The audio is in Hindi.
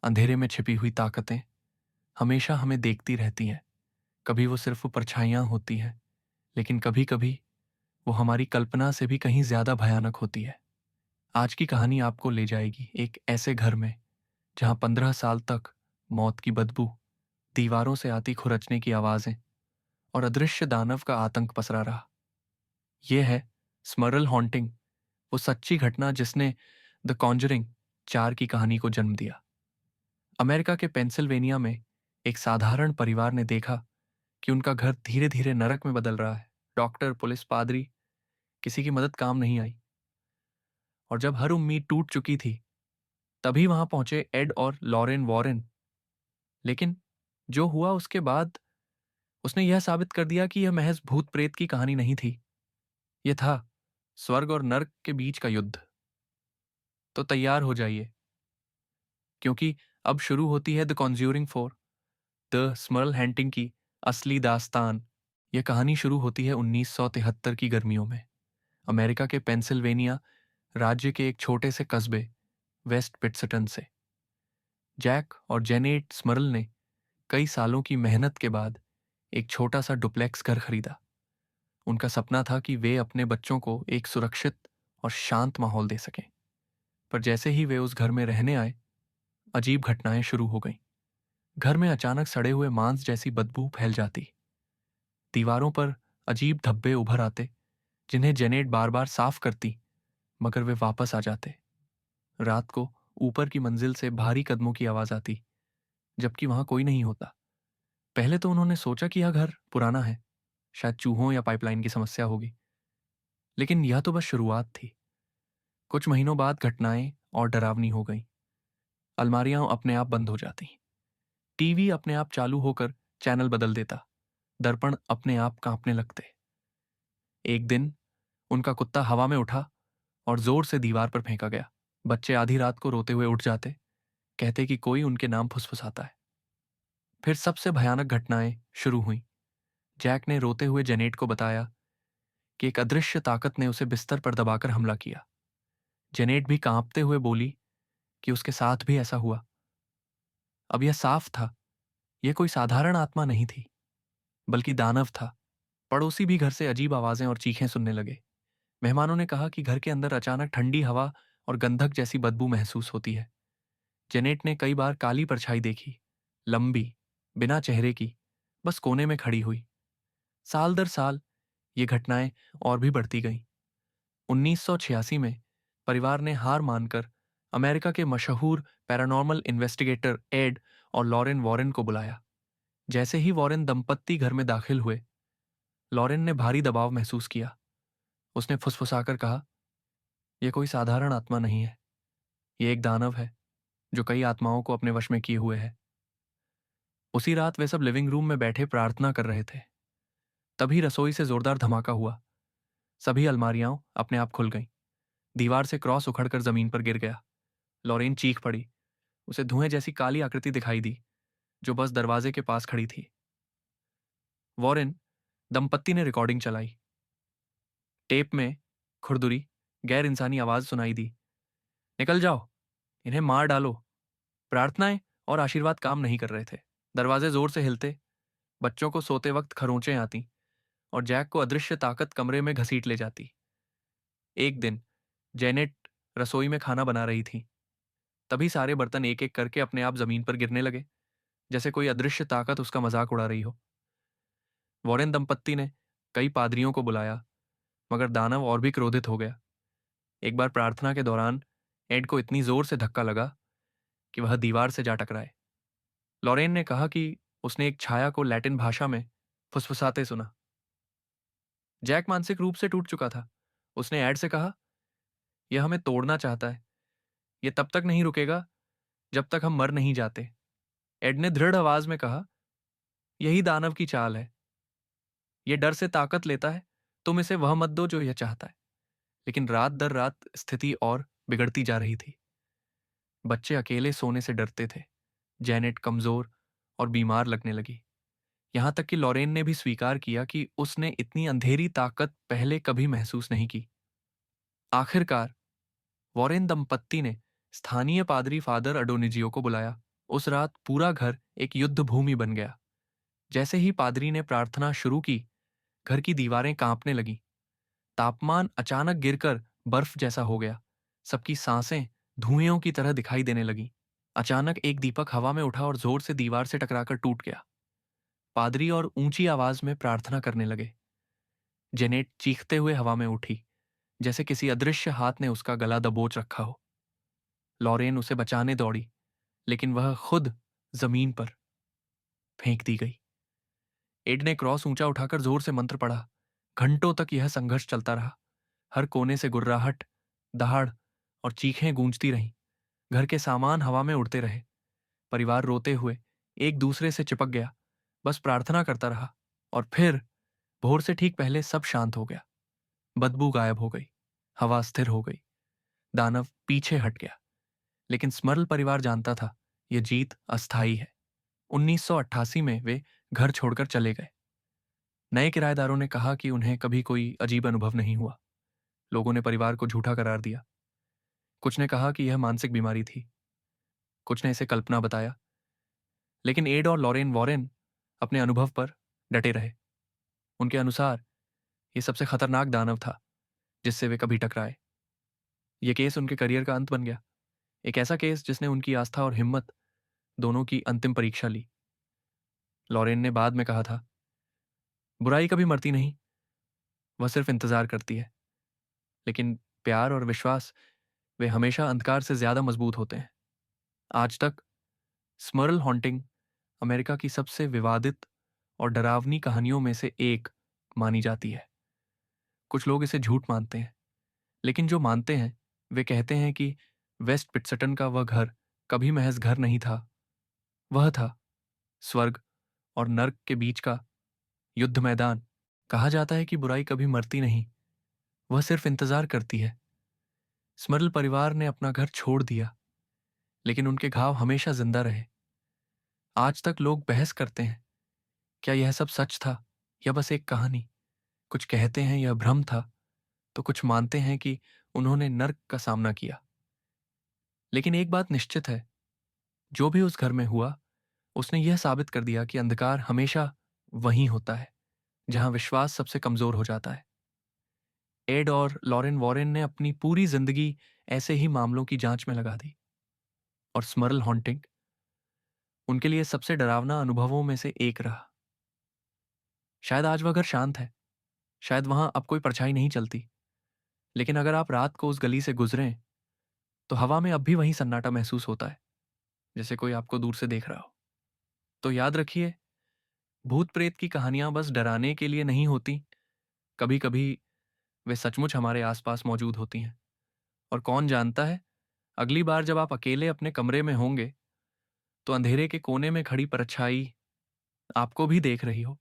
अंधेरे में छिपी हुई ताकतें हमेशा हमें देखती रहती हैं। कभी वो सिर्फ परछाइयां होती हैं, लेकिन कभी कभी वो हमारी कल्पना से भी कहीं ज्यादा भयानक होती है। आज की कहानी आपको ले जाएगी एक ऐसे घर में जहां 15 साल तक मौत की बदबू, दीवारों से आती खुरचने की आवाजें और अदृश्य दानव का आतंक पसरा रहा। यह है स्मरल हॉन्टिंग, वो सच्ची घटना जिसने द कॉन्जरिंग 4 की कहानी को जन्म दिया। अमेरिका के पेंसिल्वेनिया में एक साधारण परिवार ने देखा कि उनका घर धीरे धीरे नरक में बदल रहा है। डॉक्टर, पुलिस, पादरी, किसी की मदद काम नहीं आई। और जब हर उम्मीद टूट चुकी थी, तभी वहां पहुंचे एड और लॉरेन वॉरेन। लेकिन जो हुआ उसके बाद, उसने यह साबित कर दिया कि यह महज भूत प्रेत की कहानी नहीं थी। यह था स्वर्ग और नर्क के बीच का युद्ध। तो तैयार हो जाइए, क्योंकि अब शुरू होती है द कॉन्ज्यूरिंग 4, द स्मर्ल हैंटिंग की असली दास्तान। यह कहानी शुरू होती है 1973 की गर्मियों में, अमेरिका के पेंसिल्वेनिया राज्य के एक छोटे से कस्बे वेस्ट पिट्सटन से। जैक और जेनेट स्मर्ल ने कई सालों की मेहनत के बाद एक छोटा सा डुप्लेक्स घर खरीदा। उनका सपना था कि वे अपने बच्चों को एक सुरक्षित और शांत माहौल दे सकें। पर जैसे ही वे उस घर में रहने आए, अजीब घटनाएं शुरू हो गईं। घर में अचानक सड़े हुए मांस जैसी बदबू फैल जाती। दीवारों पर अजीब धब्बे उभर आते, जिन्हें जेनेट बार बार साफ करती, मगर वे वापस आ जाते। रात को ऊपर की मंजिल से भारी कदमों की आवाज आती, जबकि वहां कोई नहीं होता। पहले तो उन्होंने सोचा कि यह घर पुराना है, शायद चूहों या पाइपलाइन की समस्या होगी। लेकिन यह तो बस शुरुआत थी। कुछ महीनों बाद घटनाएं और डरावनी हो गईं। अलमारियां अपने आप बंद हो जाती, टीवी अपने आप चालू होकर चैनल बदल देता, दर्पण अपने आप कांपने लगते। एक दिन उनका कुत्ता हवा में उठा और जोर से दीवार पर फेंका गया। बच्चे आधी रात को रोते हुए उठ जाते, कहते कि कोई उनके नाम फुसफुसाता है। फिर सबसे भयानक घटनाएं शुरू हुईं। जैक ने रोते हुए जेनेट को बताया कि एक अदृश्य ताकत ने उसे बिस्तर पर दबाकर हमला किया। जेनेट भी कांपते हुए बोली कि उसके साथ भी ऐसा हुआ। अब यह साफ था, यह कोई साधारण आत्मा नहीं थी, बल्कि दानव था। पड़ोसी भी घर से अजीब आवाजें और चीखें सुनने लगे। मेहमानों ने कहा कि घर के अंदर अचानक ठंडी हवा और गंधक जैसी बदबू महसूस होती है। जेनेट ने कई बार काली परछाई देखी, लंबी, बिना चेहरे की, बस कोने में खड़ी हुई। साल दर साल ये घटनाएं और भी बढ़ती गईं। 1986 में परिवार ने हार मानकर अमेरिका के मशहूर पैरानॉर्मल इन्वेस्टिगेटर एड और लॉरेन वॉरेन को बुलाया। जैसे ही वॉरेन दंपत्ति घर में दाखिल हुए, लॉरेन ने भारी दबाव महसूस किया। उसने फुसफुसाकर कहा, यह कोई साधारण आत्मा नहीं है, यह एक दानव है जो कई आत्माओं को अपने वश में किए हुए है। उसी रात वे सब लिविंग रूम में बैठे प्रार्थना कर रहे थे। तभी रसोई से जोरदार धमाका हुआ। सभी अलमारियां अपने आप खुल गईं। दीवार से क्रॉस उखड़कर जमीन पर गिर गया। लॉरेन चीख पड़ी। उसे धुएं जैसी काली आकृति दिखाई दी, जो बस दरवाजे के पास खड़ी थी। वॉरेन दंपत्ति ने रिकॉर्डिंग चलाई। टेप में खुरदुरी, गैर इंसानी आवाज सुनाई दी। निकल जाओ, इन्हें मार डालो। प्रार्थनाएं और आशीर्वाद काम नहीं कर रहे थे। दरवाजे जोर से हिलते, बच्चों को सोते वक्त खरोंचें आती और जैक को अदृश्य ताकत कमरे में घसीट ले जाती। एक दिन जेनेट रसोई में खाना बना रही थी। तभी सारे बर्तन एक एक करके अपने आप जमीन पर गिरने लगे, जैसे कोई अदृश्य ताकत उसका मजाक उड़ा रही हो। वॉरेन दंपत्ति ने कई पादरियों को बुलाया, मगर दानव और भी क्रोधित हो गया। एक बार प्रार्थना के दौरान एड को इतनी जोर से धक्का लगा कि वह दीवार से जा टकराए। लॉरेन ने कहा कि उसने एक छाया को लैटिन भाषा में फुसफुसाते सुना। जैक मानसिक रूप से टूट चुका था। उसने एड से कहा, यह हमें तोड़ना चाहता है। यह तब तक नहीं रुकेगा जब तक हम मर नहीं जाते। एड ने दृढ़ आवाज में कहा, यही दानव की चाल है। यह डर से ताकत लेता है, तुम इसे वह मत दो जो यह चाहता है। लेकिन रात दर रात स्थिति और बिगड़ती जा रही थी। बच्चे अकेले सोने से डरते थे। जेनेट कमजोर और बीमार लगने लगी। यहां तक कि लॉरेन ने भी स्वीकार किया कि उसने इतनी अंधेरी ताकत पहले कभी महसूस नहीं की। आखिरकार वॉरेन दंपत्ति ने स्थानीय पादरी फादर अडोनिजियो को बुलाया। उस रात पूरा घर एक युद्ध भूमि बन गया। जैसे ही पादरी ने प्रार्थना शुरू की, घर की दीवारें कांपने लगीं। तापमान अचानक गिरकर बर्फ जैसा हो गया। सबकी सांसें धुएं की तरह दिखाई देने लगीं। अचानक एक दीपक हवा में उठा और जोर से दीवार से टकराकर टूट गया। पादरी और ऊंची आवाज में प्रार्थना करने लगे। जेनेट चीखते हुए हवा में उठी, जैसे किसी अदृश्य हाथ ने उसका गला दबोच रखा हो। लॉरेन उसे बचाने दौड़ी, लेकिन वह खुद जमीन पर फेंक दी गई। एड ने क्रॉस ऊंचा उठाकर जोर से मंत्र पढ़ा। घंटों तक यह संघर्ष चलता रहा। हर कोने से गुर्राहट, दहाड़ और चीखें गूंजती रहीं। घर के सामान हवा में उड़ते रहे। परिवार रोते हुए एक दूसरे से चिपक गया, बस प्रार्थना करता रहा। और फिर भोर से ठीक पहले सब शांत हो गया। बदबू गायब हो गई, हवा स्थिर हो गई, दानव पीछे हट गया। लेकिन स्मर्ल परिवार जानता था, यह जीत अस्थायी है। 1988 में वे घर छोड़कर चले गए। नए किराएदारों ने कहा कि उन्हें कभी कोई अजीब अनुभव नहीं हुआ। लोगों ने परिवार को झूठा करार दिया। कुछ ने कहा कि यह मानसिक बीमारी थी, कुछ ने इसे कल्पना बताया। लेकिन एड और लॉरेन वॉरेन अपने अनुभव पर डटे रहे। उनके अनुसार यह सबसे खतरनाक दानव था जिससे वे कभी टकराए। यह केस उनके करियर का अंत बन गया। एक ऐसा केस जिसने उनकी आस्था और हिम्मत दोनों की अंतिम परीक्षा ली। लॉरेन ने बाद में कहा था, बुराई कभी मरती नहीं, वह सिर्फ इंतजार करती है। लेकिन प्यार और विश्वास, वे हमेशा अंधकार से ज्यादा मजबूत होते हैं। आज तक स्मर्ल हॉन्टिंग अमेरिका की सबसे विवादित और डरावनी कहानियों में से एक मानी जाती है। कुछ लोग इसे झूठ मानते हैं, लेकिन जो मानते हैं वे कहते हैं कि वेस्ट पिट्सटन का वह घर कभी महज घर नहीं था। वह था स्वर्ग और नर्क के बीच का युद्ध मैदान। कहा जाता है कि बुराई कभी मरती नहीं, वह सिर्फ इंतजार करती है। स्मर्ल परिवार ने अपना घर छोड़ दिया, लेकिन उनके घाव हमेशा जिंदा रहे। आज तक लोग बहस करते हैं, क्या यह सब सच था या बस एक कहानी। कुछ कहते हैं यह भ्रम था, तो कुछ मानते हैं कि उन्होंने नर्क का सामना किया। लेकिन एक बात निश्चित है, जो भी उस घर में हुआ, उसने यह साबित कर दिया कि अंधकार हमेशा वहीं होता है जहां विश्वास सबसे कमजोर हो जाता है। एड और लॉरेन वॉरेन ने अपनी पूरी जिंदगी ऐसे ही मामलों की जांच में लगा दी, और स्मर्ल हॉन्टिंग उनके लिए सबसे डरावना अनुभवों में से एक रहा। शायद आज वह घर शांत है, शायद वहां अब कोई परछाई नहीं चलती, लेकिन अगर आप रात को उस गली से गुजरें तो हवा में अब भी वही सन्नाटा महसूस होता है, जैसे कोई आपको दूर से देख रहा हो। तो याद रखिए, भूत प्रेत की कहानियां बस डराने के लिए नहीं होती। कभी कभी वे सचमुच हमारे आसपास मौजूद होती हैं। और कौन जानता है, अगली बार जब आप अकेले अपने कमरे में होंगे, तो अंधेरे के कोने में खड़ी परछाई आपको भी देख रही हो।